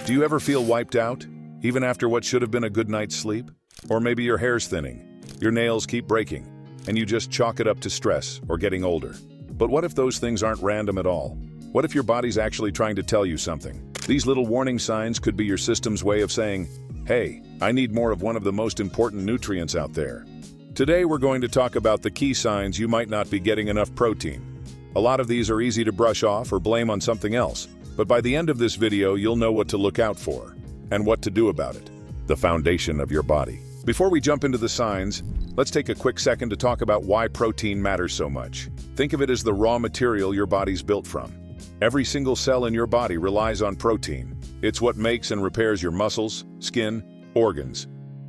Do you ever feel wiped out, even after what should have been a good night's sleep? Or maybe your hair's thinning, your nails keep breaking, and you just chalk it up to stress or getting older. But what if those things aren't random at all? What if your body's actually trying to tell you something? These little warning signs could be your system's way of saying, hey, I need more of one of the most important nutrients out there. Today we're going to talk about the key signs you might not be getting enough protein. A lot of these are easy to brush off or blame on something else, but by the end of this video you'll know what to look out for and what to do about it. The foundation of your body. Before we jump into the signs, let's take a quick second to talk about why protein matters so much. Think of it as the raw material your body's built from. Every single cell in your body relies on protein. It's what makes and repairs your muscles, skin, organs,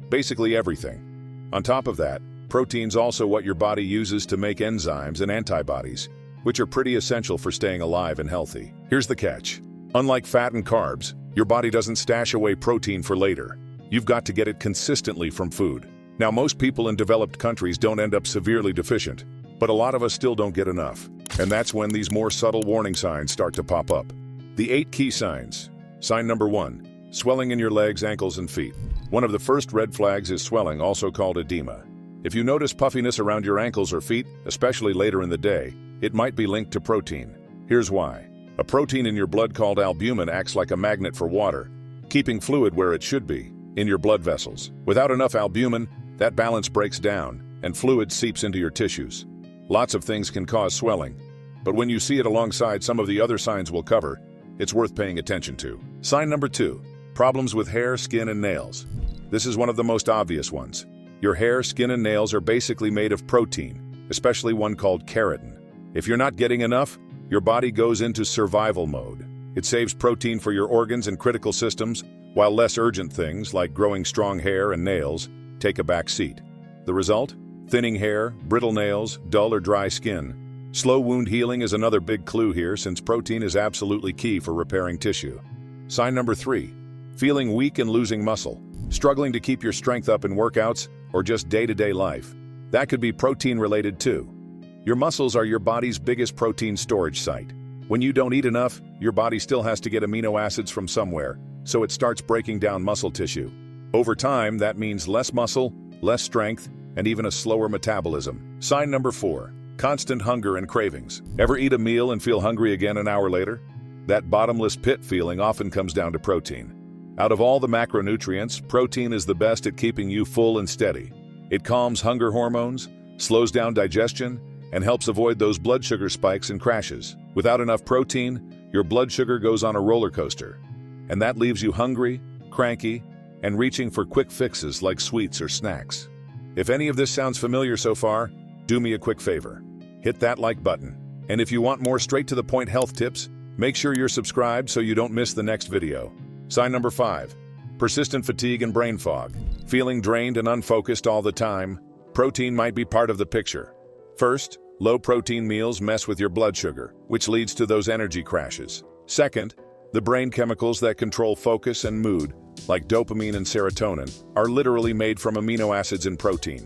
basically everything. On top of that, protein's also what your body uses to make enzymes and antibodies, which are pretty essential for staying alive and healthy. Here's the catch. Unlike fat and carbs, your body doesn't stash away protein for later. You've got to get it consistently from food. Now, most people in developed countries don't end up severely deficient, but a lot of us still don't get enough. And that's when these more subtle warning signs start to pop up. The 8 key signs. Sign number 1, swelling in your legs, ankles, and feet. One of the first red flags is swelling, also called edema. If you notice puffiness around your ankles or feet, especially later in the day, it might be linked to protein. Here's why. A protein in your blood called albumin acts like a magnet for water, keeping fluid where it should be, in your blood vessels. Without enough albumin, that balance breaks down, and fluid seeps into your tissues. Lots of things can cause swelling, but when you see it alongside some of the other signs we'll cover, it's worth paying attention to. Sign number 2, problems with hair, skin, and nails. This is one of the most obvious ones. Your hair, skin, and nails are basically made of protein, especially one called keratin. If you're not getting enough, your body goes into survival mode. It saves protein for your organs and critical systems, while less urgent things like growing strong hair and nails take a back seat. The result? Thinning hair, brittle nails, dull or dry skin. Slow wound healing is another big clue here, since protein is absolutely key for repairing tissue. Sign number 3, feeling weak and losing muscle. Struggling to keep your strength up in workouts or just day-to-day life. That could be protein-related too. Your muscles are your body's biggest protein storage site. When you don't eat enough, your body still has to get amino acids from somewhere, so it starts breaking down muscle tissue. Over time, that means less muscle, less strength, and even a slower metabolism. Sign number 4, constant hunger and cravings. Ever eat a meal and feel hungry again an hour later? That bottomless pit feeling often comes down to protein. Out of all the macronutrients, protein is the best at keeping you full and steady. It calms hunger hormones, slows down digestion, and helps avoid those blood sugar spikes and crashes. Without enough protein, your blood sugar goes on a roller coaster, and that leaves you hungry, cranky, and reaching for quick fixes like sweets or snacks. If any of this sounds familiar so far, do me a quick favor. Hit that like button. And if you want more straight-to-the-point health tips, make sure you're subscribed so you don't miss the next video. Sign number 5, persistent fatigue and brain fog. Feeling drained and unfocused all the time? Protein might be part of the picture. First, low-protein meals mess with your blood sugar, which leads to those energy crashes. Second, the brain chemicals that control focus and mood, like dopamine and serotonin, are literally made from amino acids in protein.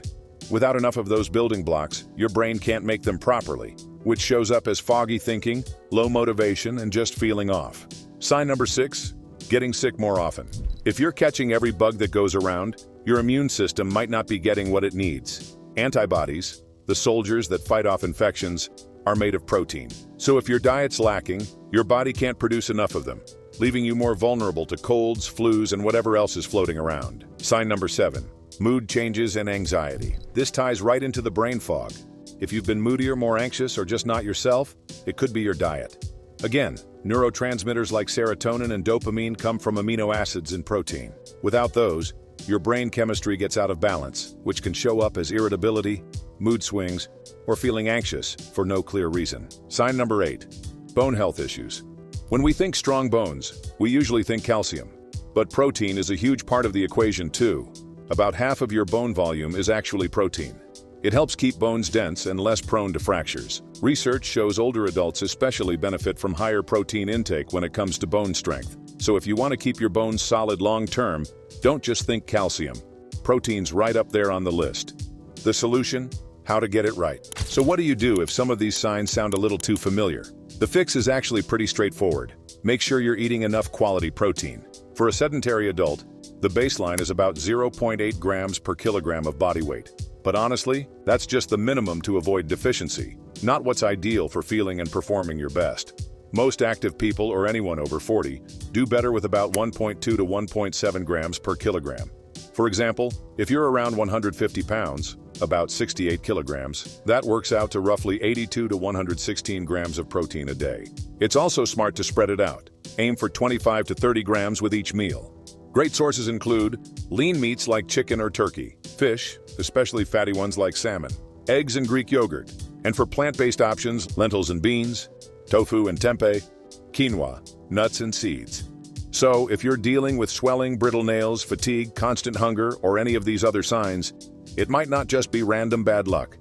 Without enough of those building blocks, your brain can't make them properly, which shows up as foggy thinking, low motivation, and just feeling off. Sign number 6, getting sick more often. If you're catching every bug that goes around, your immune system might not be getting what it needs. Antibodies, the soldiers that fight off infections, are made of protein. So if your diet's lacking, your body can't produce enough of them, leaving you more vulnerable to colds, flus, and whatever else is floating around. Sign number 7, mood changes and anxiety. This ties right into the brain fog. If you've been moodier, more anxious, or just not yourself, it could be your diet. Again, neurotransmitters like serotonin and dopamine come from amino acids in protein. Without those, your brain chemistry gets out of balance, which can show up as irritability, mood swings, or feeling anxious for no clear reason. Sign number 8, bone health issues. When we think strong bones, we usually think calcium. But protein is a huge part of the equation too. About half of your bone volume is actually protein. It helps keep bones dense and less prone to fractures. Research shows older adults especially benefit from higher protein intake when it comes to bone strength. So if you want to keep your bones solid long-term, don't just think calcium. Protein's right up there on the list. The solution? How to get it right. So what do you do if some of these signs sound a little too familiar? The fix is actually pretty straightforward. Make sure you're eating enough quality protein. For a sedentary adult, the baseline is about 0.8 grams per kilogram of body weight. But honestly, that's just the minimum to avoid deficiency, not what's ideal for feeling and performing your best. Most active people, or anyone over 40, do better with about 1.2 to 1.7 grams per kilogram. For example, if you're around 150 pounds, about 68 kilograms, that works out to roughly 82 to 116 grams of protein a day. It's also smart to spread it out. Aim for 25 to 30 grams with each meal. Great sources include lean meats like chicken or turkey, fish, especially fatty ones like salmon, eggs and Greek yogurt, and for plant-based options, lentils and beans, tofu and tempeh, quinoa, nuts and seeds. So, if you're dealing with swelling, brittle nails, fatigue, constant hunger, or any of these other signs, it might not just be random bad luck.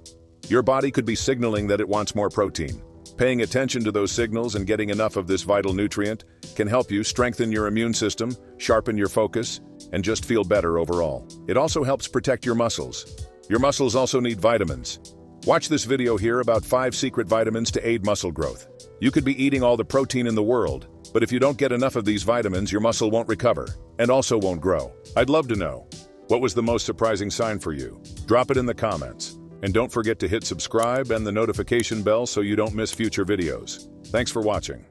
Your body could be signaling that it wants more protein. Paying attention to those signals and getting enough of this vital nutrient can help you strengthen your immune system, sharpen your focus, and just feel better overall. It also helps protect your muscles. Your muscles also need vitamins. Watch this video here about 5 secret vitamins to aid muscle growth. You could be eating all the protein in the world, but if you don't get enough of these vitamins, your muscle won't recover, and also won't grow. I'd love to know, what was the most surprising sign for you? Drop it in the comments. And don't forget to hit subscribe and the notification bell so you don't miss future videos. Thanks for watching.